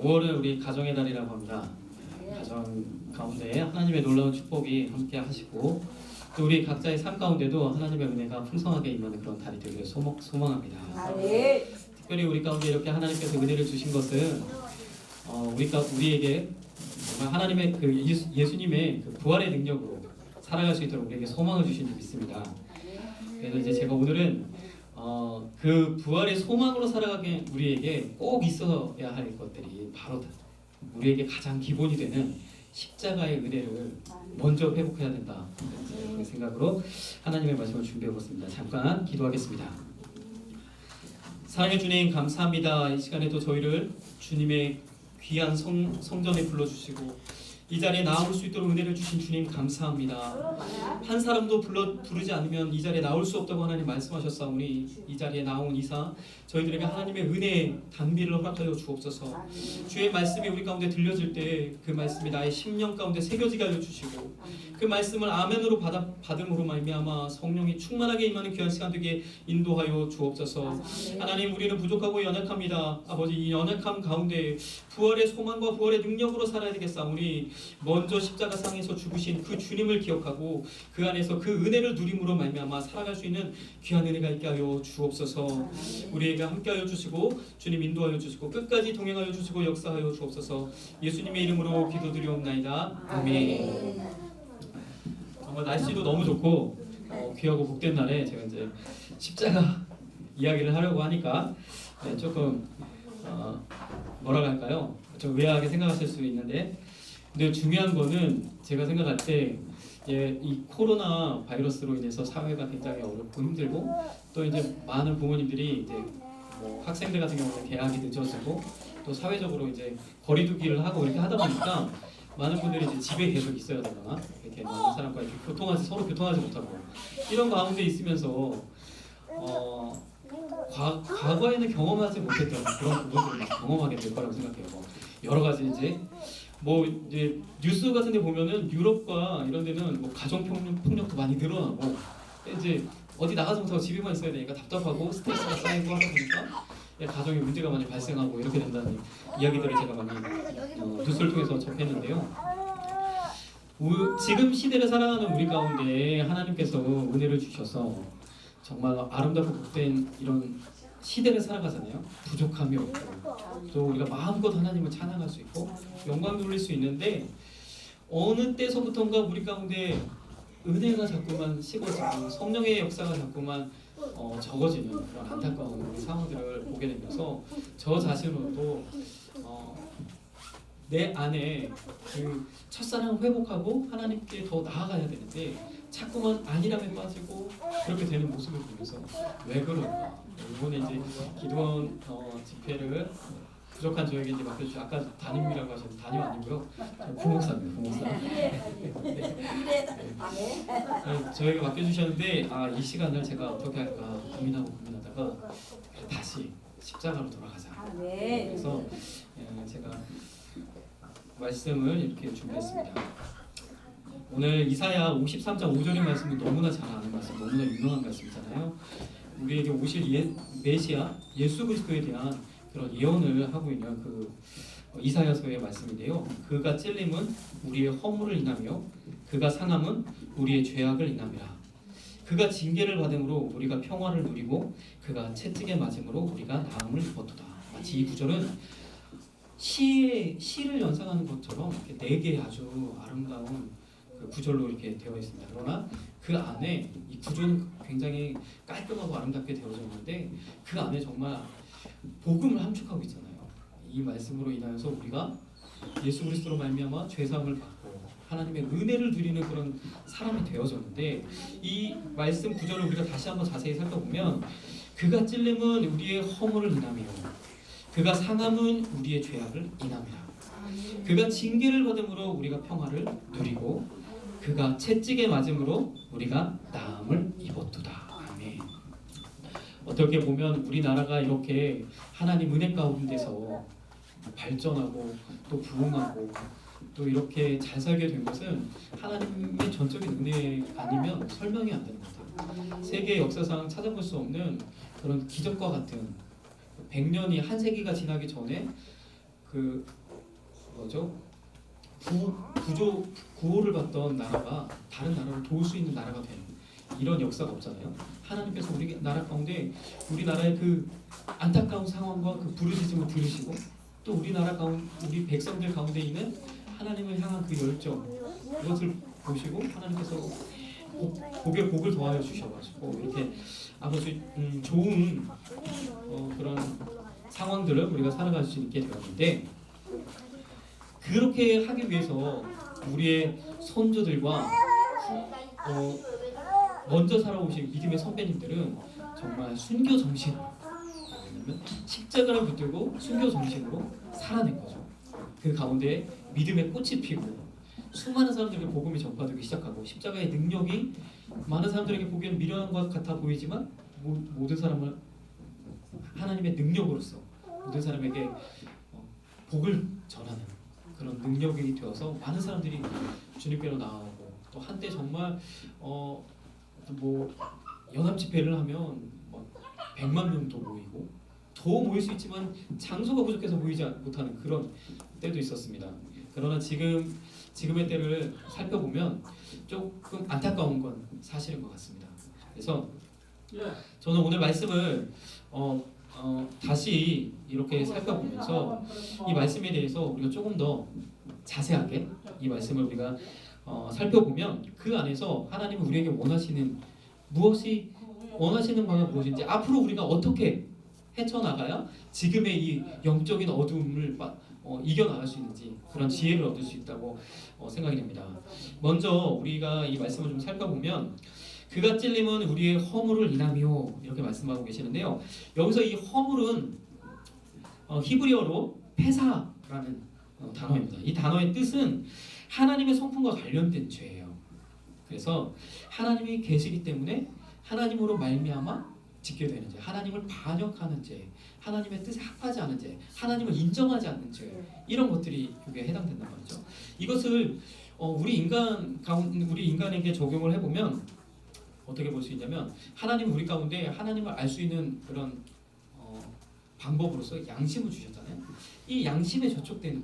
5월은 우리 가정의 달이라고 합니다. 가정 가운데 하나님의 놀라운 축복이 함께 하시고 또 우리 각자의 삶 가운데도 하나님의 은혜가 풍성하게 임하는 그런 달이 되기를 소망합니다. 특별히 우리 가운데 이렇게 하나님께서 은혜를 주신 것은 우리에게 정말 하나님의 그 예수님의 그 부활의 능력으로 살아갈 수 있도록 우리에게 소망을 주신 줄 믿습니다. 그래서 이제 제가 오늘은 그 부활의 소망으로 살아가게 우리에게 꼭 있어야 할 것들이 바로 우리에게 가장 기본이 되는 십자가의 은혜를 먼저 회복해야 된다. 그런 생각으로 하나님의 말씀을 준비해봤습니다. 잠깐 기도하겠습니다. 사랑의 주님 감사합니다. 이 시간에도 저희를 주님의 귀한 성전에 불러주시고 이 자리에 나올 수 있도록 은혜를 주신 주님 감사합니다. 한 사람도 부르지 않으면 이 자리에 나올 수 없다고 하나님 말씀하셨사오니 이 자리에 나온 이상 저희들에게 하나님의 은혜의 단비를 허락하여 주옵소서. 주의 말씀이 우리 가운데 들려질 때 그 말씀이 나의 심령 가운데 새겨지게 하여 주시고 그 말씀을 아멘으로 받음으로 말미암아 성령이 충만하게 임하는 귀한 시간 되게 인도하여 주옵소서. 하나님 우리는 부족하고 연약합니다. 아버지 이 연약함 가운데 부활의 소망과 부활의 능력으로 살아야 되겠사오니 먼저 십자가상에서 죽으신 그 주님을 기억하고 그 안에서 그 은혜를 누림으로 말미암아 살아갈 수 있는 귀한 은혜가 있게 하여 주옵소서. 우리에게 함께하여 주시고 주님 인도하여 주시고 끝까지 동행하여 주시고 역사하여 주옵소서. 예수님의 이름으로 기도드리옵나이다. 아멘. 정말 날씨도 너무 좋고 귀하고 복된 날에 제가 이제 십자가 이야기를 하려고 하니까 조금 뭐라고 할까요? 좀 의아하게 생각하실 수 있는데 근데 중요한 거는 제가 생각할 때 이 코로나 바이러스로 인해서 사회가 굉장히 어렵고 힘들고 또 이제 많은 부모님들이 이제 뭐 학생들 같은 경우는 개학이 늦어지고 또 사회적으로 이제 거리두기를 하고 이렇게 하다 보니까 많은 분들이 이제 집에 계속 있어야 되거나 이렇게 많은 사람과 이렇게 서로 교통하지 못하고 이런 가운데 있으면서 과거에는 경험하지 못했던 그런 부분들을 경험하게 될 거라고 생각해요. 여러 가지 이제 뉴스 같은데 보면은 유럽과 이런 데는 뭐 가정 폭력도 많이 늘어나고 이제 어디 나가지 못하고 집에만 있어야 되니까 답답하고 스트레스가 쌓이고 하다 보니까 가정에 문제가 많이 발생하고 이렇게 된다는 이야기들을 제가 많이 뉴스를 통해서 접했는데요. 지금 시대를 살아가는 우리 가운데 하나님께서 은혜를 주셔서 정말 아름답고 복된 이런 시대를 살아가잖아요. 부족함이 없고 또 우리가 마음껏 하나님을 찬양할 수 있고 영광 돌릴 수 있는데 어느 때서부턴가 우리 가운데 은혜가 자꾸만 식어지고 성령의 역사가 자꾸만 적어지는 그런 안타까운 상황들을 보게 되면서 저 자신으로도 내 안에 그 첫사랑을 회복하고 하나님께 더 나아가야 되는데 자꾸만 안일함에 빠지고 그렇게 되는 모습을 보면서 왜 그럴까? 이번에 이제 기도원 집회를 부족한 저에게 이제 맡겨주신 아까 담임이라고 하셨는데 담임 아니고요. 부목사입니다. 부목사. 저에게 맡겨주셨는데 이 시간을 제가 어떻게 할까 고민하다가 다시 십자가로 돌아가자. 그래서 제가 말씀을 이렇게 준비했습니다. 오늘 이사야 53장 5절의 말씀은 너무나 잘 아는 말씀, 너무나 유명한 말씀이잖아요. 우리에게 오실 메시아 예수 그리스도에 대한 그런 예언을 하고 있는 그 이사야서의 말씀인데요. 그가 찔림은 우리의 허물을 인하며 그가 상함은 우리의 죄악을 인함이라. 그가 징계를 받음으로 우리가 평화를 누리고 그가 채찍에 맞음으로 우리가 나음을 입었도다. 마치 이 구절은 시를 연상하는 것처럼 이렇게 네 개의 아주 아름다운 그 구절로 이렇게 되어 있습니다. 그러나 그 안에 이 구조는 굉장히 깔끔하고 아름답게 되어져 있는데 그 안에 정말 복음을 함축하고 있잖아요. 이 말씀으로 인하여서 우리가 예수 그리스도로 말미암아 죄사함을 받고 하나님의 은혜를 누리는 그런 사람이 되어졌는데 이 말씀 구절을 우리가 다시 한번 자세히 살펴보면 그가 찔림은 우리의 허물을 인하며 그가 상함은 우리의 죄악을 인함이라. 그가 징계를 받음으로 우리가 평화를 누리고 그가 채찍에 맞음으로 우리가 나음을 입었도다. 아멘. 어떻게 보면 우리나라가 이렇게 하나님 은혜 가운데서 발전하고 또 부흥하고 또 이렇게 잘 살게 된 것은 하나님의 전적인 은혜 아니면 설명이 안 되는 것 같아요. 세계 역사상 찾아볼 수 없는 그런 기적과 같은 100년이 한 세기가 지나기 전에 그 뭐죠? 구호를 받던 나라가 다른 나라를 도울 수 있는 나라가 되는 이런 역사가 없잖아요. 하나님께서 우리 나라 가운데 우리나라의 그 안타까운 상황과 그 부르짖음을 들으시고 또 우리 백성들 가운데 있는 하나님을 향한 그 열정 이것을 보시고 하나님께서 복에 복을 더하여 주셔가지고 이렇게 아주 좋은 그런 상황들을 우리가 살아갈 수 있게 되었는데 그렇게 하기 위해서 우리의 선조들과 먼저 살아오신 믿음의 선배님들은 정말 순교 정신, 왜냐면 십자가를 붙들고 순교 정신으로 살아낸 거죠. 그 가운데 믿음의 꽃이 피고 수많은 사람들에게 복음이 전파되기 시작하고 십자가의 능력이 많은 사람들에게 보기에는 미련한 것 같아 보이지만 모든 사람을 하나님의 능력으로서 모든 사람에게 복을 전하는 그런 능력이 되어서 많은 사람들이 주님께로 나아오고 또 한때 정말 뭐 연합 집회를 하면 100만 명도 모이고 더 모일 수 있지만 장소가 부족해서 모이지 못하는 그런 때도 있었습니다. 그러나 지금의 때를 살펴보면 조금 안타까운 건 사실인 것 같습니다. 그래서 저는 오늘 말씀을 다시 이렇게 살펴보면서 이 말씀에 대해서 우리가 조금 더 자세하게 이 말씀을 우리가 살펴보면 그 안에서 하나님은 우리에게 원하시는 바가 무엇인지 앞으로 우리가 어떻게 헤쳐나가야 지금의 이 영적인 어두움을 이겨나갈 수 있는지 그런 지혜를 얻을 수 있다고 생각이 됩니다. 먼저 우리가 이 말씀을 좀 살펴보면 그가 찔림은 우리의 허물을 인하며 이렇게 말씀하고 계시는데요. 여기서 이 허물은 히브리어로 페사라는 단어입니다. 이 단어의 뜻은 하나님의 성품과 관련된 죄예요. 그래서 하나님이 계시기 때문에 하나님으로 말미암아 짓게 되는 죄, 하나님을 반역하는 죄, 하나님의 뜻에 합하지 않은 죄, 하나님을 인정하지 않는 죄 이런 것들이 여기에 해당된단 말이죠. 이것을 우리 인간에게 적용을 해보면 어떻게 볼 수 있냐면 하나님 우리 가운데 하나님을 알 수 있는 그런 방법으로서 양심을 주셨잖아요. 이 양심에 저촉된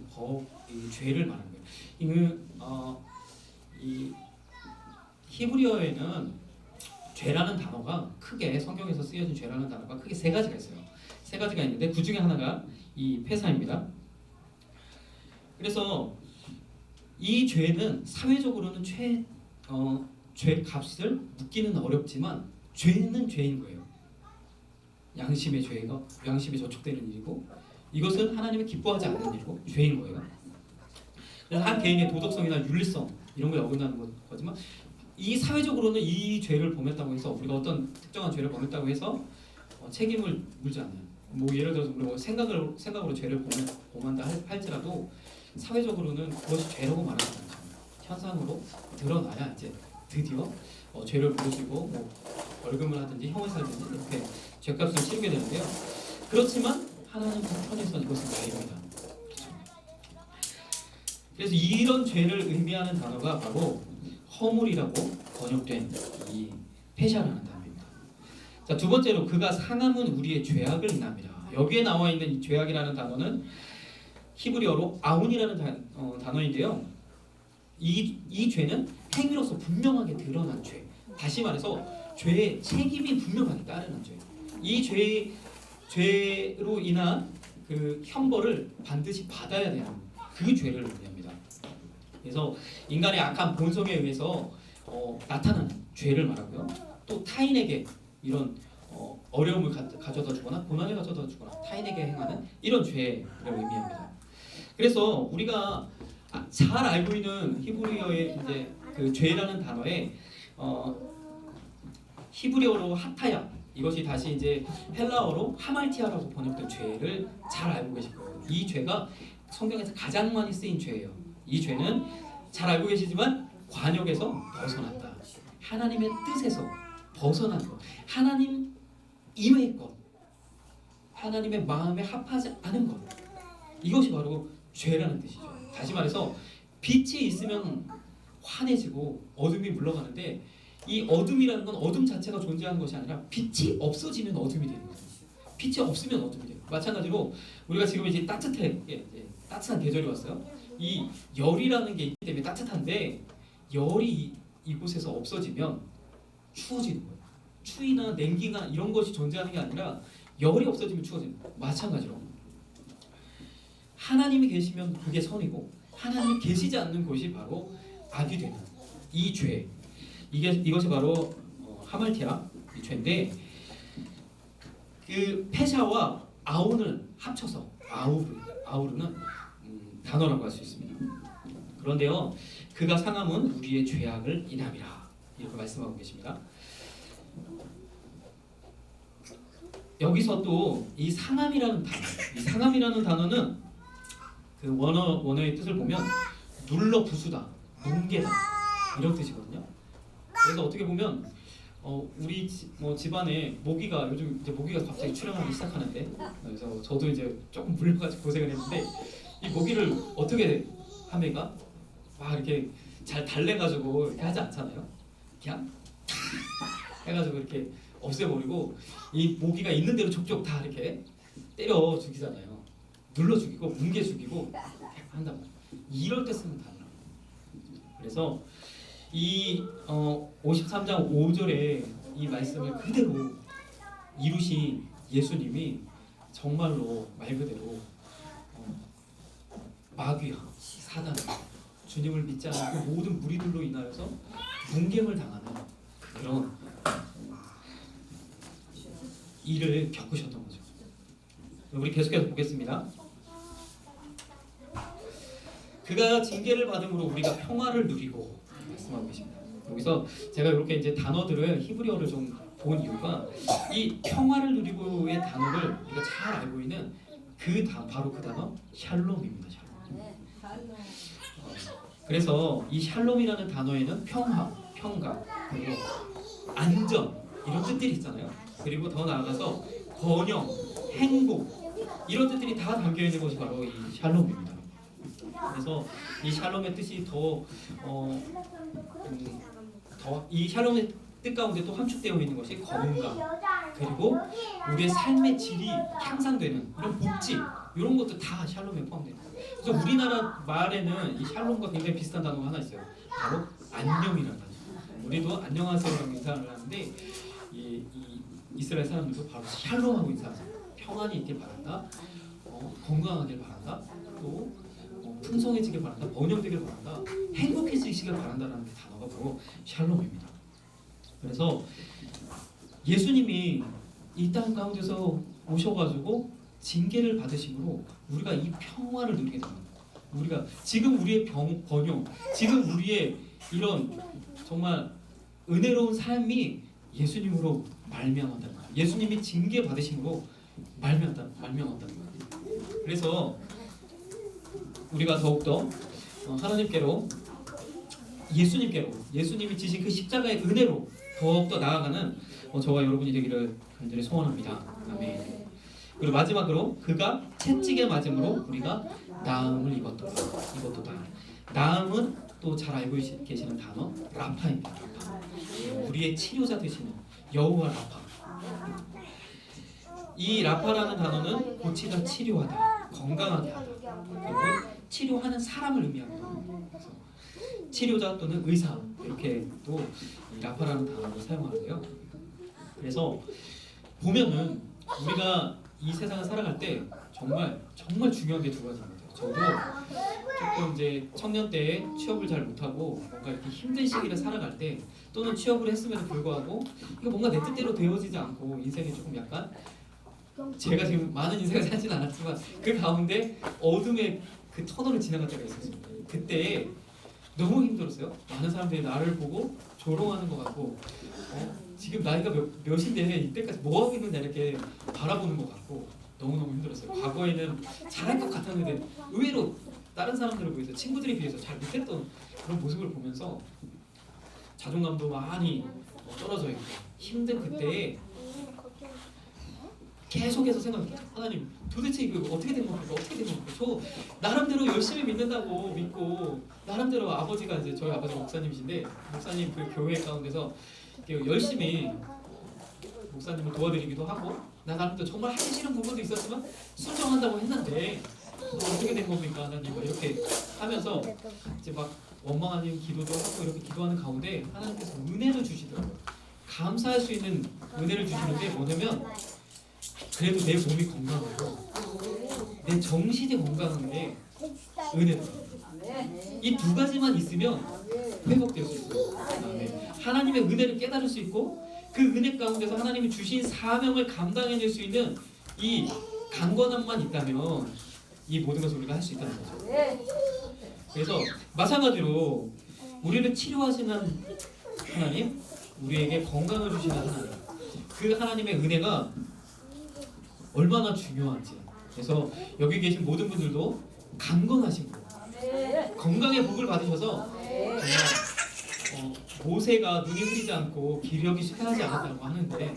이 죄를 말하는 거예요. 이 히브리어에는 죄라는 단어가 크게 성경에서 쓰여진 죄라는 단어가 크게 세 가지가 있어요. 세 가지가 있는데 그 중에 하나가 이 폐사입니다. 그래서 이 죄는 사회적으로는 죄 값을 묻기는 어렵지만 죄는 죄인 거예요. 양심에 저촉되는 일이고 이것은 하나님이 기뻐하지 않는 일이고 죄인 거예요. 그래서 한 개인의 도덕성이나 윤리성 이런 거에 어긋나는 거지만 이 사회적으로는 이 죄를 범했다고 해서 우리가 어떤 특정한 죄를 범했다고 해서 책임을 물지 않아요. 뭐 예를 들어서 우리가 생각으로 죄를 범한다 할지라도 사회적으로는 그것이 죄라고 말하지 않죠. 현상으로 드러나야 이제 드디어 죄를 물으시고 벌금을 하든지 형을 살든지 이렇게 죄값을 치르게 되는데요. 그렇지만 하나님 편에서는 이것은 죄입니다. 그래서 이런 죄를 의미하는 단어가 바로 허물이라고 번역된 이 페샤라는 단어입니다. 자, 두 번째로 그가 상함은 우리의 죄악을 인합니다. 여기에 나와 있는 이 죄악이라는 단어는 히브리어로 아운이라는 단어인데요. 이 죄는 행위로서 분명하게 드러난 죄. 다시 말해서 죄의 책임이 분명하게 따르는 죄. 이 죄로 인한 그 형벌을 반드시 받아야 되는 그 죄를 의미합니다. 그래서 인간의 악한 본성에 의해서 나타나는 죄를 말하고요. 또 타인에게 이런 어려움을 가져다 주거나 고난을 가져다 주거나 타인에게 행하는 이런 죄를 의미합니다. 그래서 우리가 잘 알고 있는 히브리어의 이제 그 죄라는 단어에 히브리어로 하타야 이것이 다시 이제 헬라어로 하말티아라고 번역된 죄를 잘 알고 계실 거예요. 이 죄가 성경에서 가장 많이 쓰인 죄예요. 이 죄는 잘 알고 계시지만 관역에서 벗어났다. 하나님의 뜻에서 벗어난 것. 하나님 이외의 것. 하나님의 마음에 합하지 않은 것. 이것이 바로 죄라는 뜻이죠. 다시 말해서 빛이 있으면 환해지고 어둠이 물러가는데 이 어둠이라는 건 어둠 자체가 존재하는 것이 아니라 빛이 없어지면 어둠이 되는 거죠. 빛이 없으면 어둠이 돼요. 마찬가지로 우리가 지금 이제 따뜻한 계절이 왔어요. 이 열이라는 게 있기 때문에 따뜻한데 열이 이곳에서 없어지면 추워지는 거예요. 추위나 냉기나 이런 것이 존재하는 게 아니라 열이 없어지면 추워지는 거예요. 마찬가지로 하나님이 계시면 그게 선이고 하나님이 계시지 않는 곳이 바로 악이 되는 이 죄. 이것이 바로 하말티아 이 죄인데 그 페샤와 아우를 합쳐서 아우르는 단어라고 할 수 있습니다. 그런데요, 그가 상함은 우리의 죄악을 인함이라 이렇게 말씀하고 계십니다. 여기서 또 이 상함이라는 단어는 그 원어의 뜻을 보면 눌러 부수다, 뭉개다 이런 뜻이거든요. 그래서 어떻게 보면 우리 집안에 모기가 요즘 이제 모기가 갑자기 출현하기 시작하는데, 그래서 저도 이제 조금 물려가지고 고생을 했는데 이 모기를 어떻게 하메가 막 이렇게 잘 달래가지고 이렇게 하지 않잖아요. 그냥 해가지고 이렇게 없애버리고 이 모기가 있는 대로 족족 다 이렇게 때려 죽이잖아요. 눌러 죽이고 뭉개 죽이고 한단 말이에요. 이럴 때 쓰는 단어. 그래서 이 53장 5절에 이 말씀을 그대로 이루신 예수님이 정말로 말 그대로 마귀와 사단, 주님을 믿지 않는 그 모든 무리들로 인하여서 뭉갰을 당하는 그런 일을 겪으셨던 거죠. 우리 계속해서 보겠습니다. 그가 징계를 받음으로 우리가 평화를 누리고 말씀하고 계십니다. 여기서 제가 이렇게 이제 단어들을 히브리어를 좀 본 이유가 이 평화를 누리고의 단어를 우리가 잘 알고 있는 바로 그 단어 샬롬입니다. 샬롬. 그래서 이 샬롬이라는 단어에는 평가, 그리고 안전 이런 뜻들이 있잖아요. 그리고 더 나아가서 번영, 행복 이런 뜻들이 다 담겨 있는 것이 바로 이 샬롬입니다. 그래서 이 샬롬의 뜻이 이 샬롬의 뜻 가운데 또 함축되어 있는 것이 건강, 그리고 우리의 삶의 질이 향상되는 이런 복지 이런 것도 다 샬롬에 포함됩니다. 그래서 우리나라 말에는 이 샬롬과 굉장히 비슷한 단어가 하나 있어요. 바로 안녕이라는 단어. 우리도 안녕하세요라고 인사를 하는데 이 이스라엘 사람들도 바로 샬롬하고 인사하죠. 평안이 있길 바란다, 건강하길 바란다, 또 풍성해지길 바란다, 번영되길 바란다, 행복해지시길 바란다라는 그 단어가 바로 샬롬입니다. 그래서 예수님이 이 땅 가운데서 오셔가지고 징계를 받으심으로 우리가 이 평화를 누리게 됩니다. 우리가 지금 우리의 번영, 지금 우리의 이런 정말 은혜로운 삶이 예수님으로 말미암았다는 거예요. 예수님이 징계 받으심으로 말미암았다는 거예요. 그래서 우리가 더욱더 하나님께로 예수님이 지신 그 십자가의 은혜로 더욱더 나아가는 저와 여러분이 되기를 간절히 소원합니다. 아멘. 그리고 마지막으로 그가 채찍에 맞음으로 우리가 나음을 입었도다. 나음은 또 잘 알고 계시는 단어 라파입니다. 라파. 우리의 치료자 되시는 여호와 라파. 이 라파라는 단어는 고치다, 치료하다, 건강하게 하다, 그리고 치료하는 사람을 의미합니다. 그래서 치료자 또는 의사 이렇게 또 이 라파라는 단어를 사용하는데요. 그래서 보면은 우리가 이 세상을 살아갈 때 정말 중요한 게 두 가지인 것 같아요. 저도 조금 이제 청년 때 취업을 잘 못하고 뭔가 이렇게 힘든 시기를 살아갈 때, 또는 취업을 했음에도 불구하고 이거 뭔가 내 뜻대로 되어지지 않고 인생이 조금 약간, 제가 지금 많은 인생을 살지는 않았지만 그 가운데 어둠의 그 터널을 지나갈 때가 있었습니다. 그때 너무 힘들었어요. 많은 사람들이 나를 보고 조롱하는 것 같고, 지금 나이가 몇인데 이때까지 뭐 하고 있느냐 이렇게 바라보는 것 같고 너무너무 힘들었어요. 과거에는 잘할 것 같았는데 의외로 다른 사람들을 비해서, 친구들에 비해서 잘 못했던 그런 모습을 보면서 자존감도 많이 떨어져 있고 힘든 그때에 계속해서 생각해요. 하나님 도대체 이거 어떻게 된 겁니까? 저 나름대로 열심히 믿는다고 믿고, 나름대로 아버지가 이제 저희 아버지가 목사님이신데, 목사님 그 교회 가운데서 열심히 목사님을 도와드리기도 하고 나도 정말 하기 싫은 부분도 있었지만 순종한다고 했는데 또 어떻게 된 겁니까 하나님 뭐 이렇게 하면서 이제 막 원망하는 기도도 하고 이렇게 기도하는 가운데 하나님께서 은혜를 주시더라고요. 감사할 수 있는 은혜를 주시는데 뭐냐면 그래도 내 몸이 건강하고 내 정신이 건강한 게 은혜더라고요. 이 두 가지만 있으면 회복될 수 있어요. 하나님의 은혜를 깨달을 수 있고 그 은혜 가운데서 하나님이 주신 사명을 감당해낼 수 있는 이 강건함만 있다면 이 모든 것을 우리가 할 수 있다는 거죠. 그래서 마찬가지로 우리를 치료하시는 하나님, 우리에게 건강을 주시는 하나님, 그 하나님의 은혜가 얼마나 중요한지. 그래서 여기 계신 모든 분들도 강건하신 분, 건강의 복을 받으셔서 정말 모세가 눈이 흐리지 않고 기력이 쇠하지 않았다고 하는데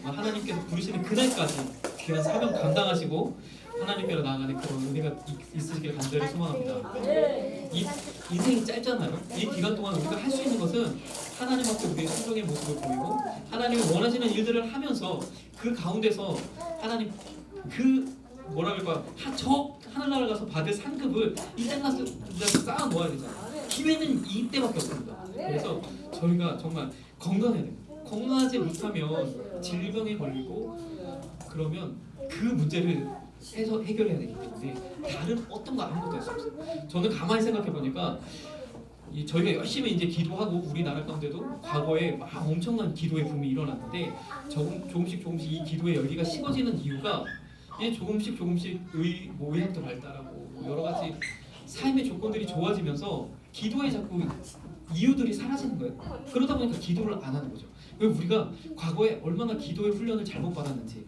하나님께서 부르시는 그날까지 귀한 사명 감당하시고 하나님께로 나아가는 그런 은혜가 있으시길 간절히 소망합니다. 이 인생이 짧잖아요. 이 기간 동안 우리가 할 수 있는 것은 하나님 앞에 우리의 순종의 모습을 보이고 하나님이 원하시는 일들을 하면서 그 가운데서 하나님 그 뭐라 그럴까 저 하늘나라 가서 받을 상급을 이때 가서 쌓아 놓아야 되잖아요. 기회는 이때밖에 없습니다. 그래서 저희가 정말 건강해야 돼요. 건강하지 못하면 질병에 걸리고 그러면 그 문제를 해결해야 되기 때문에 다른 어떤 거 아무것도 할 수 없어요. 저는 가만히 생각해 보니까 저희가 열심히 이제 기도하고 우리나라 가운데도 과거에 막 엄청난 기도의 붐이 일어났는데 조금씩 이 기도의 열기가 식어지는 이유가 조금씩 의학도 발달하고 여러 가지 삶의 조건들이 좋아지면서 기도에 자꾸 이유들이 사라지는 거예요. 그러다 보니까 기도를 안 하는 거죠. 왜 우리가 과거에 얼마나 기도의 훈련을 잘못 받았는지.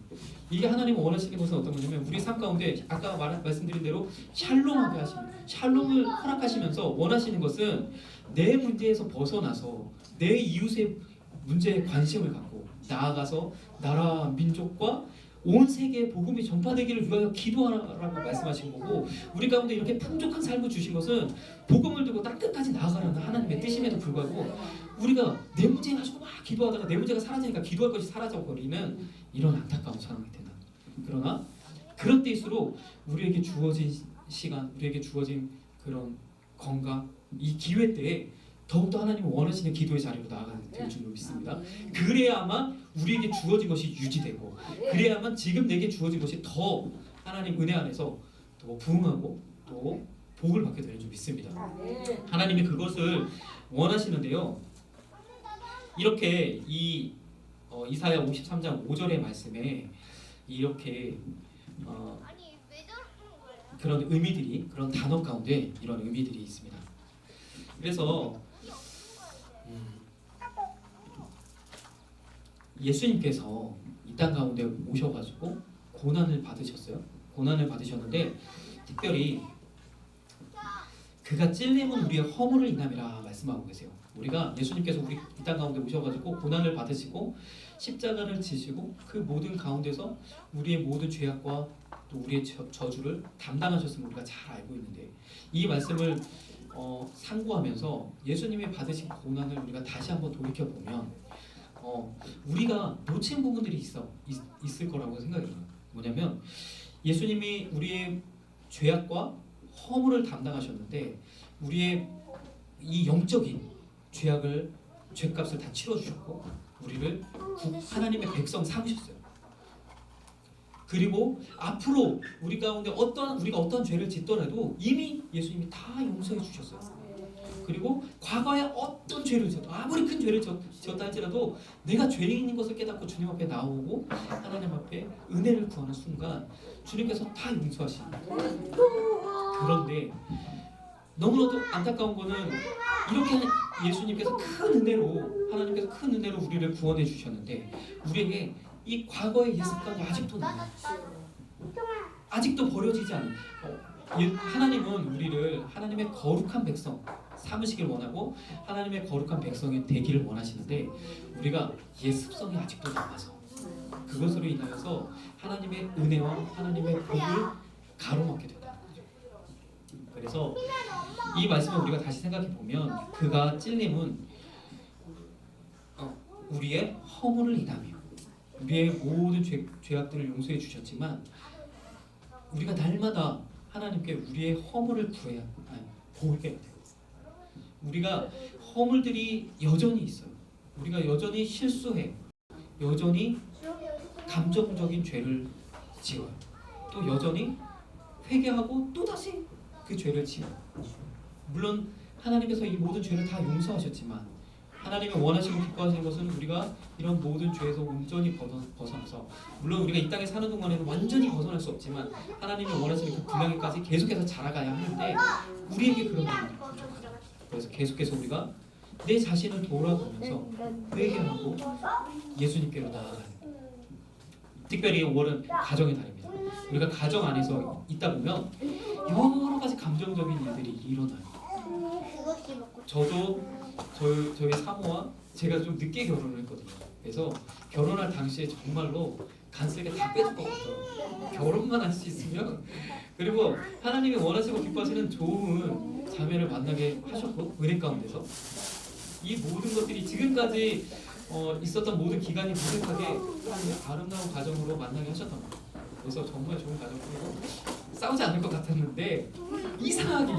이게 하나님이 원하시는 것은 어떤 거냐면 우리 삶 가운데 아까 말씀드린 대로 샬롬하게 하시는, 샬롬을 허락하시면서 원하시는 것은 내 문제에서 벗어나서 내 이웃의 문제에 관심을 갖고 나아가서 나라 민족과 온 세계에 복음이 전파되기를 위하여 기도하라고 말씀하신 거고 우리 가운데 이렇게 풍족한 삶을 주신 것은 복음을 들고 땅끝까지 나아가라는 하나님의 뜻임에도 불구하고 우리가 내 문제에 가지고 막 기도하다가 내 문제가 사라지니까 기도할 것이 사라져버리는 이런 안타까운 상황이 된다. 그러나 그런 때일수록 우리에게 주어진 시간, 우리에게 주어진 그런 건강, 이 기회 때에 더욱더 하나님이 원하시는 기도의 자리로 나아가게 될 줄로 믿습니다. 그래야만 우리에게 주어진 것이 유지되고 그래야만 지금 내게 주어진 것이 더 하나님 은혜 안에서 더 부흥하고 또 복을 받게 되는 줄 믿습니다. 하나님이 그것을 원하시는데요. 이렇게 이사야 53장 5절의 말씀에 이렇게 그런 의미들이 그런 단어 가운데 이런 의미들이 있습니다. 그래서 예수님께서 이 땅 가운데 오셔가지고 고난을 받으셨어요. 고난을 받으셨는데 특별히 그가 찔림은 우리의 허물을 인함이라 말씀하고 계세요. 우리가 예수님께서 우리 이 땅 가운데 오셔가지고 고난을 받으시고 십자가를 지시고 그 모든 가운데서 우리의 모든 죄악과 또 우리의 저주를 담당하셨음을 우리가 잘 알고 있는데 이 말씀을 상고하면서 예수님이 받으신 고난을 우리가 다시 한번 돌이켜 보면 우리가 놓친 부분들이 있을 거라고 생각이 들어요. 뭐냐면 예수님이 우리의 죄악과 허물을 담당하셨는데 우리의 이 영적인 죄값을 다 치러주셨고 우리를 하나님의 백성 삼으셨어요. 그리고 앞으로 우리 가운데 우리가 어떤 죄를 짓더라도 이미 예수님이 다 용서해 주셨어요. 그리고 과거에 어떤 죄를 지었다 아무리 큰 죄를 지었다 할지라도 내가 죄인인 것을 깨닫고 주님 앞에 나오고 하나님 앞에 은혜를 구하는 순간 주님께서 다 용서하십니다. 그런데 너무나도 안타까운 거는 이렇게 예수님께서 하나님께서 큰 은혜로 우리를 구원해 주셨는데 우리에게 이 과거의 예습관이 아직도 남아요. 아직도 버려지지 않아요. 하나님은 우리를 하나님의 거룩한 백성 삼으시길 원하고 하나님의 거룩한 백성이 되기를 원하시는데 우리가 예습성이 아직도 남아서 그것으로 인하여서 하나님의 은혜와 하나님의 복을 가로막게 된다는 거죠. 그래서 이 말씀을 우리가 다시 생각해 보면 그가 찔림은 우리의 허물을 인하며 우리의 모든 죄악들을 용서해 주셨지만 우리가 날마다 하나님께 우리의 허물을 보게 돼요. 우리가 허물들이 여전히 있어요. 우리가 여전히 실수해요. 여전히 감정적인 죄를 지어요. 또 여전히 회개하고 또다시 그 죄를 지어요. 물론 하나님께서 이 모든 죄를 다 용서하셨지만 하나님이 원하시고 기뻐하시는 것은 우리가 이런 모든 죄에서 온전히 벗어나서, 물론 우리가 이 땅에 사는 동안에는 완전히 벗어날 수 없지만 하나님이 원하시는 그 분량에까지 계속해서 자라가야 하는데 우리에게 그런 부분이 부족하다. 그래서 계속해서 우리가 내 자신을 돌아보면서 회개하고 예수님께로 나아가는, 특별히 5월은 가정의 달입니다. 우리가 가정 안에서 있다 보면 여러 가지 감정적인 일들이 일어나요. 저도 저희 사모와 제가 좀 늦게 결혼을 했거든요. 그래서 결혼할 당시에 정말로 간쓸게 다 빼줄 것 같아요. 결혼만 할 수 있으면. 그리고 하나님이 원하시고 기뻐하시는 좋은 자매를 만나게 하셨고, 은혜 가운데서 이 모든 것들이 지금까지 있었던 모든 기간이 무색하게 하나님의 아름다운 가정으로 만나게 하셨던 거예요. 그래서 정말 좋은 가정이고 싸우지 않을 것 같았는데 이상하게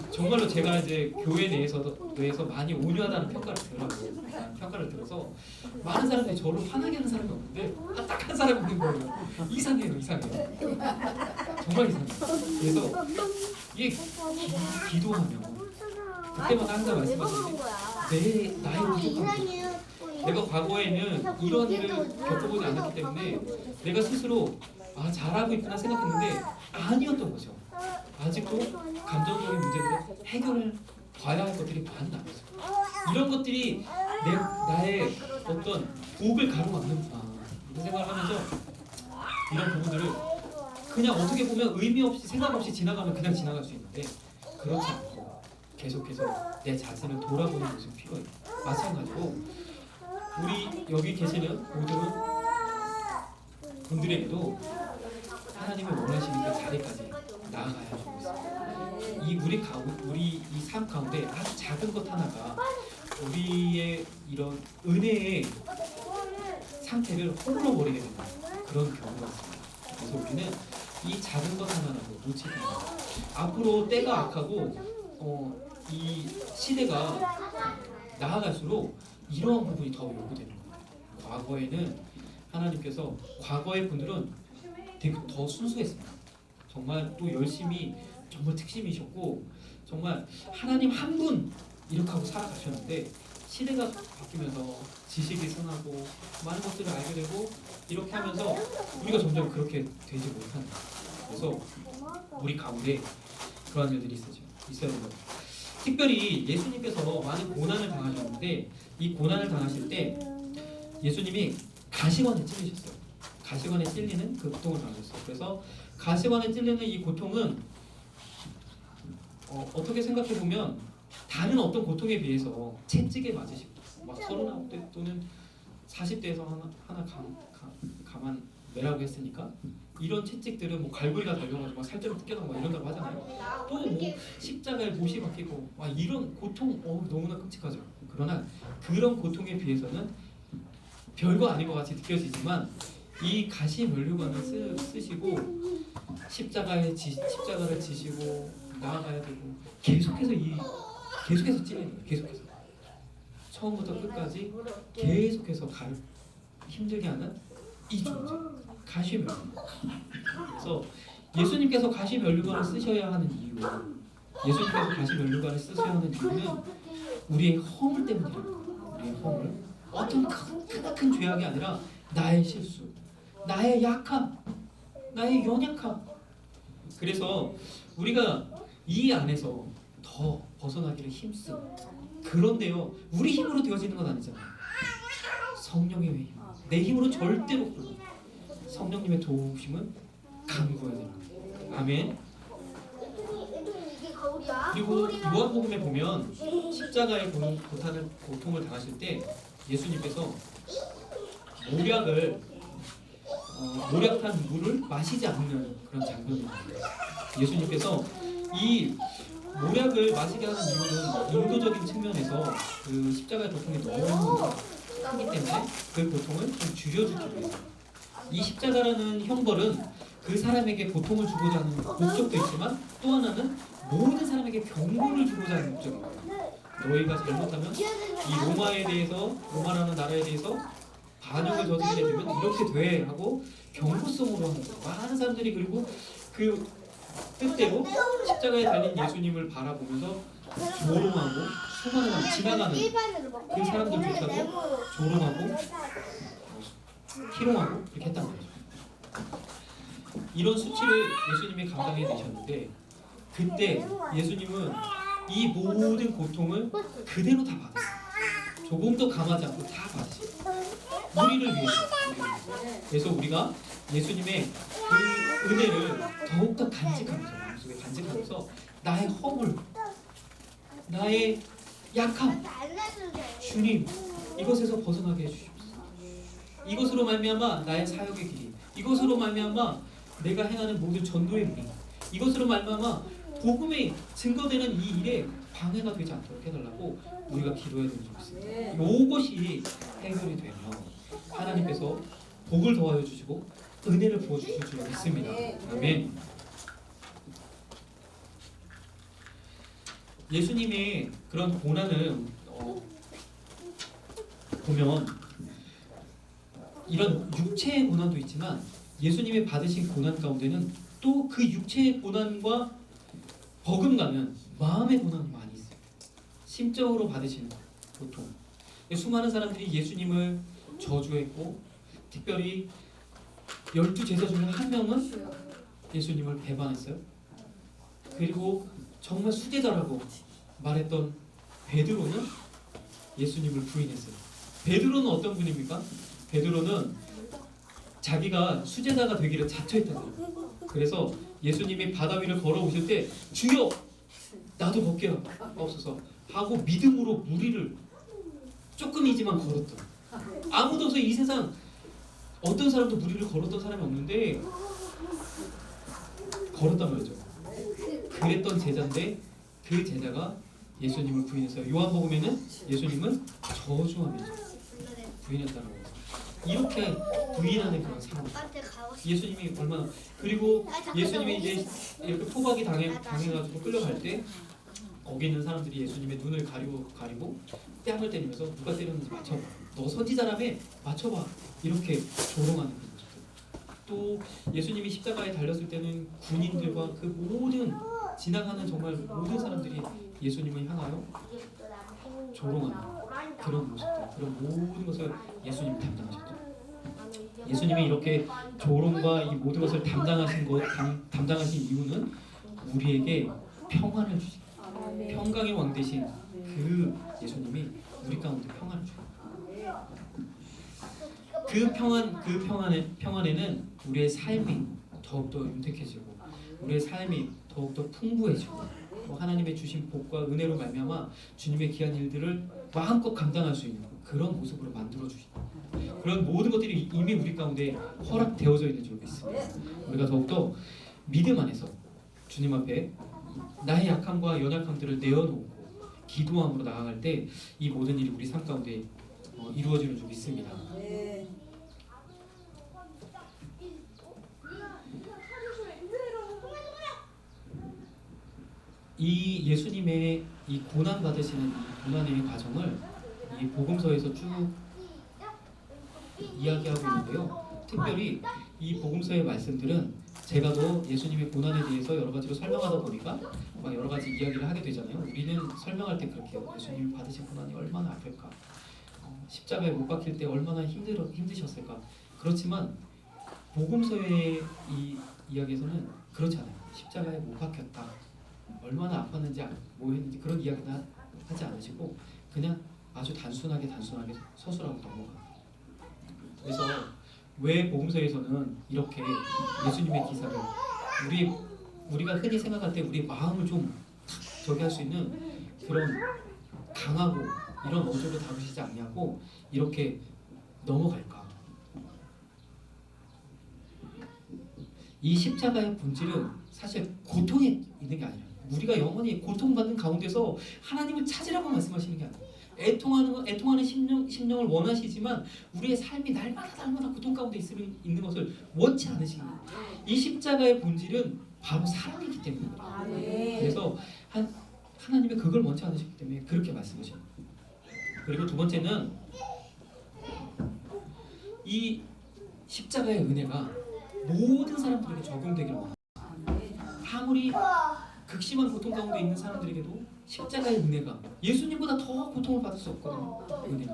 정말로 제가 이제 교회 내에서 많이 온유하다는 평가를 들어서 많은 사람들이 저를 화나게 하는 사람이 없는데 딱 한 사람이 있는 거예요. 이상해요. 정말 이상해요. 그래서 이게 기도하면 그때마다 항상 말씀하시는데 나의 부족함, 내가 과거에는 이런 일을 겪어보지 않았기 때문에 내가 스스로 잘하고 있구나 생각했는데 아니었던 거죠. 아직도 감정적인 문제들을 해결을 봐야 할 것들이 많이 남았어요. 이런 것들이 나의 어떤 복을 가로막는구나 이런 생각을 하면서 이런 부분들을 그냥 어떻게 보면 의미 없이 생각 없이 지나가면 그냥 지나갈 수 있는데 그렇지 않고 계속해서 내 자신을 돌아보는 것이 필요해요. 마찬가지고 우리 여기 계시는 모든 분들에게도 하나님이 원하시는 그 자리까지 나아가야 하고 있습니다. 우리 이 삶 가운데 아주 작은 것 하나가 우리의 이런 은혜의 상태를 홀로 버리게 되는 그런 경우가 있습니다. 그래서 우리는 이 작은 것 하나라도 놓치지 않고 앞으로 때가 악하고 이 시대가 나아갈수록 이러한 부분이 더 요구되는 거예요. 과거에는 하나님께서 과거의 분들은 되게 더 순수했습니다. 정말 또 열심히 정말 특심이셨고 정말 하나님 한 분 이렇게 하고 살아가셨는데 시대가 바뀌면서 지식이 승하고 많은 것들을 알게 되고 이렇게 하면서 우리가 점점 그렇게 되지 못한다. 그래서 우리 가운데 그런 일들이 있어야 됩니다. 특별히 예수님께서 많은 고난을 당하셨는데 이 고난을 당하실 때 예수님이 가시관에 찔리셨어요. 가시관에 찔리는 그 고통을 당하셨어요. 그래서 가시관에 찔리는 이 고통은 어떻게 생각해 보면 다른 어떤 고통에 비해서 채찍에 맞으시고 막 39대 또는 40대에서 하나 가만 매라고 했으니까 이런 채찍들은 뭐 갈고리가 달려가지고 살점이 뜯겨나고 이런다고 하잖아요. 또 뭐 십자가에 못이 박히고 이런 고통 너무나 끔찍하죠. 그러나 그런 고통에 비해서는 별거 아닌 것 같이 느껴지지만 이 가시 면류관을 쓰시고 십자가를 지시고 나아가야 되고 계속해서 찔리는 거예요. 계속해서 처음부터 끝까지 계속해서 힘들게 하는 이 존재 가시 면류관. 그래서 예수님께서 가시 면류관을 쓰셔야 하는 이유는 우리의 허물 때문이에요. 우리의 허물, 어떤 큰 죄악이 아니라 나의 실수, 나의 약함, 나의 연약함. 그래서 우리가 이 안에서 더 벗어나기를 힘쓰. 그런데요, 우리 힘으로 되어지는 건 아니잖아요. 성령의 힘. 내 힘으로 절대로 없고 성령님의 도우심은 간구해야 됩니다. 아멘. 그리고 요한복음에 보면 십자가의 고통을 당하실 때 예수님께서 모략한 물을 마시지 않는 그런 장면입니다. 예수님께서 이 모략을 마시게 하는 이유는 인도적인 측면에서 그 십자가의 고통이 너무 크기 때문에 그 고통을 좀 줄여주기로 해요. 이 십자가라는 형벌은 그 사람에게 고통을 주고자 하는 목적도 있지만 또 하나는 모든 사람에게 경고를 주고자 하는 목적입니다. 너희가 잘못하면 이 로마라는 나라에 대해서 반역을 저지르게 되면 이렇게 돼 하고 경고성으로 하는 거예요. 많은 사람들이 그리고 그 뜻대로 십자가에 달린 예수님을 바라보면서 조롱하고 수많은 지나가는 그 사람들조차도 조롱하고 희롱하고 이렇게 했단 말이죠. 이런 수치를 예수님이 감당해 내셨는데 그때 예수님은 이 모든 고통을 그대로 다 받았어요. 조금도 감하지 않고 다 받으셨어요. 우리를 위해서. 그래서 우리가 예수님의 그 은혜를 더욱더 간직하면서 마음속에 간직하면서 나의 허물, 나의 약함, 주님 이것에서 벗어나게 해주십시오. 이것으로 말미암아 나의 사역의 길이, 이것으로 말미암아 내가 행하는 모든 전도의 길이, 이것으로 말미암아 복음이 증거되는 이 일에 방해가 되지 않도록 해달라고 우리가 기도해야 되는 줄 믿습니다. 이것이 해결이 되면 하나님께서 복을 더하여 주시고 은혜를 부어 주실 줄 믿습니다. 아멘. 예수님의 그런 고난을 보면 이런 육체의 고난도 있지만 예수님이 받으신 고난 가운데는 또 그 육체의 고난과 버금가는 마음의 고난이 많이 있어요. 심적으로 받으신 고통. 수많은 사람들이 예수님을 저주했고 특별히 12제자 중에 한 명은 예수님을 배반했어요. 그리고 정말 수제자라고 말했던 베드로는 예수님을 부인했어요. 베드로는 어떤 분입니까? 베드로는 자기가 수제자가 되기를 자처했다는 거예요. 그래서 예수님이 바다 위를 걸어오실 때 주여 나도 걷게 하옵소서 하고 믿음으로 무리를 조금이지만 걸었던, 아무도 없어 이 세상 어떤 사람도 무리를 걸었던 사람이 없는데 걸었단 말이죠. 그랬던 제자인데 그 제자가 예수님을 부인했어요. 요한복음에는 예수님은 저주하면서 부인했다라고 해요. 이렇게 부인하는 그런 상황. 예수님이 얼마나, 그리고 예수님이 이제 이렇게 포박이 당해가지고 끌려갈 때 거기 있는 사람들이 예수님의 눈을 가리고 뺨을 때리면서 누가 때렸는지 맞춰봐. 너 선지자라며 맞춰봐. 이렇게 조롱하는 그런 모습들. 또 예수님이 십자가에 달렸을 때는 군인들과 그 모든 지나가는 정말 모든 사람들이 예수님을 향하여 조롱하는 그런 모습들, 그런 모든 것을 예수님이 담당하셨죠. 예수님이 이렇게 조롱과 이 모든 것을 담당하신 이유는 우리에게 평안을 주시고 평강의 왕 되신 그 예수님이 우리 가운데 평안을 주십니다. 그 평안에는 우리의 삶이 더욱더 윤택해지고 우리의 삶이 더욱더 풍부해지고 하나님의 주신 복과 은혜로 말미암아 주님의 귀한 일들을 마음껏 감당할 수 있는 그런 모습으로 만들어 주신다. 그런 모든 것들이 이미 우리 가운데 허락되어져 있는 줄 믿습니다. 우리가 더욱더 믿음 안에서 주님 앞에 나의 약함과 연약함들을 내어놓고 기도함으로 나아갈 때 이 모든 일이 우리 삶 가운데 이루어지는 줄 믿습니다. 이 예수님의 이 고난 받으시는 이 고난의 과정을 이 복음서에서 쭉 이야기하고 있는데요. 특별히 이 복음서의 말씀들은 제가 더 예수님의 고난에 대해서 여러 가지로 설명하다 보니까 막 여러 가지 이야기를 하게 되잖아요. 우리는 설명할 때 그렇게 해요. 예수님이 받으신 고난이 얼마나 아플까, 십자가에 못 박힐 때 얼마나 힘드셨을까. 그렇지만 복음서의 이 이야기에서는 그렇지 않아요. 십자가에 못 박혔다, 얼마나 아팠는지 뭐 했는지 그런 이야기는 하지 않으시고 그냥 아주 단순하게 서술하고 넘어가요. 그래서 왜 복음서에서는 이렇게 예수님의 기사를 우리가 흔히 생각할 때 우리 마음을 좀 저기 할 수 있는 그런 강하고 이런 어조로 다루시지 않냐고 이렇게 넘어갈까? 이 십자가의 본질은 사실 고통에 있는 게 아니라 우리가 영원히 고통받는 가운데서 하나님을 찾으라고 말씀하시는 게 아니에요. 애통하는 심령을 원하시지만 우리의 삶이 날마다 고통 가운데 있는 것을 원치 않으십니다. 이 십자가의 본질은 바로 사랑이기 때문입니다. 그래서 하나님이 그걸 원치 않으시기 때문에 그렇게 말씀하십니다. 그리고 두 번째는 이 십자가의 은혜가 모든 사람들에게 적용되기를 원합니다. 아무리 극심한 고통 가운데 있는 사람들에게도 십자가의 은혜가 예수님보다 더 고통을 받을 수 없거든요. 은혜.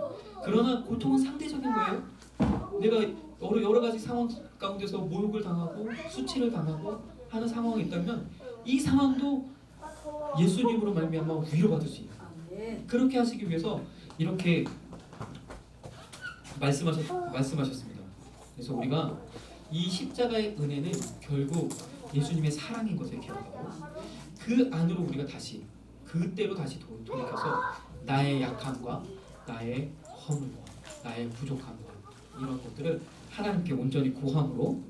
그러나 고통은 상대적인 거예요. 내가 여러 가지 상황 가운데서 모욕을 당하고 수치를 당하고 하는 상황이 있다면 이 상황도 예수님으로 말미암아 위로받을 수 있는, 그렇게 하시기 위해서 이렇게 말씀하셨습니다. 그래서 우리가 이 십자가의 은혜는 결국 예수님의 사랑인 것을 기억하고 그 안으로 우리가 그때로 다시 돌이켜서 나의 약함과 나의 허물과 나의 부족함과 이런 것들을 하나님께 온전히 고함으로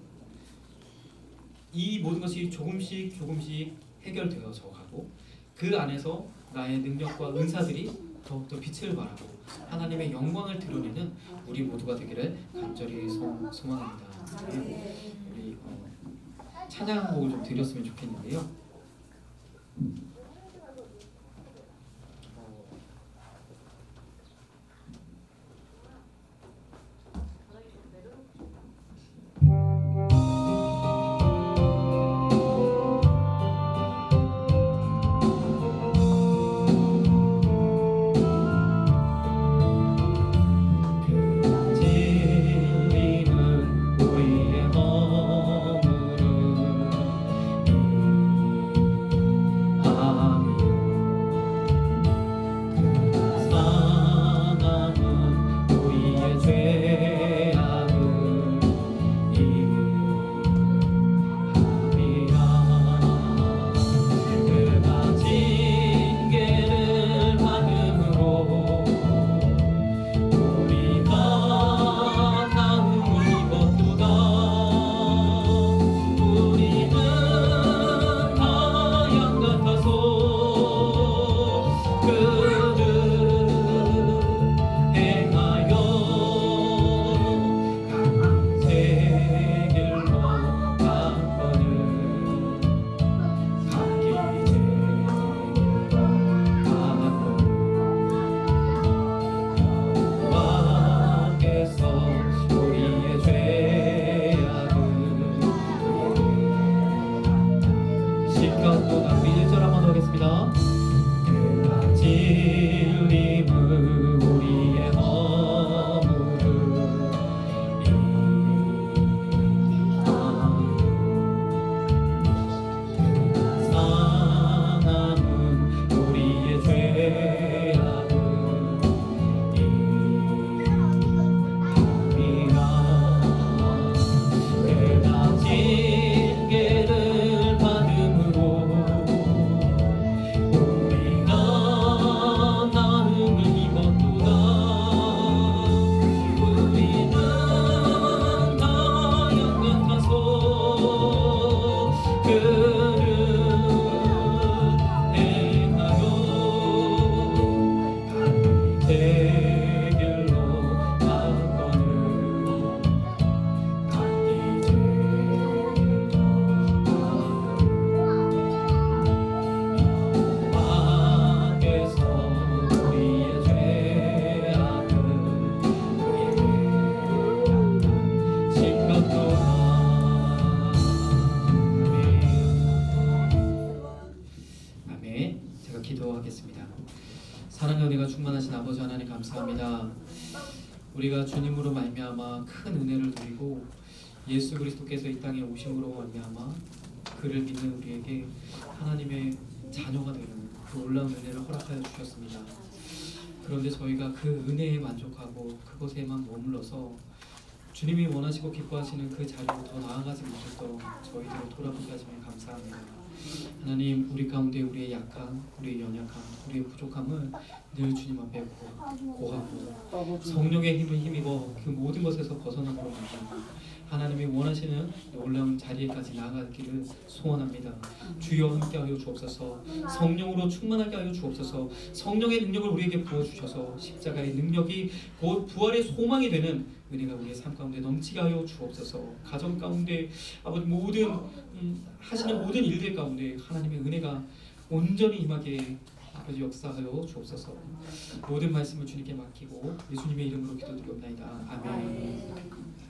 이 모든 것이 조금씩 해결되어져 가고 그 안에서 나의 능력과 은사들이 더욱더 빛을 발하고 하나님의 영광을 드러내는 우리 모두가 되기를 간절히 소망합니다. 우리 찬양 한 곡을 좀 드렸으면 좋겠는데요. 사랑의 은혜가 충만하신 아버지 하나님 감사합니다. 우리가 주님으로 말미암아 큰 은혜를 누리고 예수 그리스도께서 이 땅에 오심으로 말미암아 그를 믿는 우리에게 하나님의 자녀가 되는 그 놀라운 은혜를 허락하여 주셨습니다. 그런데 저희가 그 은혜에 만족하고 그것에만 머물러서 주님이 원하시고 기뻐하시는 그 자리로 더 나아가지 못했도록 저희들을 돌아보게 하시면 감사합니다. 하나님, 우리 가운데 우리의 약함, 우리의 연약함, 우리의 부족함을 늘 주님 앞에 고하고 성령의 힘을 힘입어 그 모든 것에서 벗어나도록 합니다. 하나님이 원하시는 놀라운 자리에까지 나아가기를 소원합니다. 주여 함께하여 주옵소서. 성령으로 충만하게 하여 주옵소서. 성령의 능력을 우리에게 부어주셔서 십자가의 능력이 곧 부활의 소망이 되는 은혜가 우리의 삶 가운데 넘치게 하여 주옵소서. 가정 가운데 아버지 모든 하시는 모든 일들 가운데 하나님의 은혜가 온전히 임하게 아버지 역사하여 주옵소서. 모든 말씀을 주님께 맡기고 예수님의 이름으로 기도드리옵나이다. 아멘.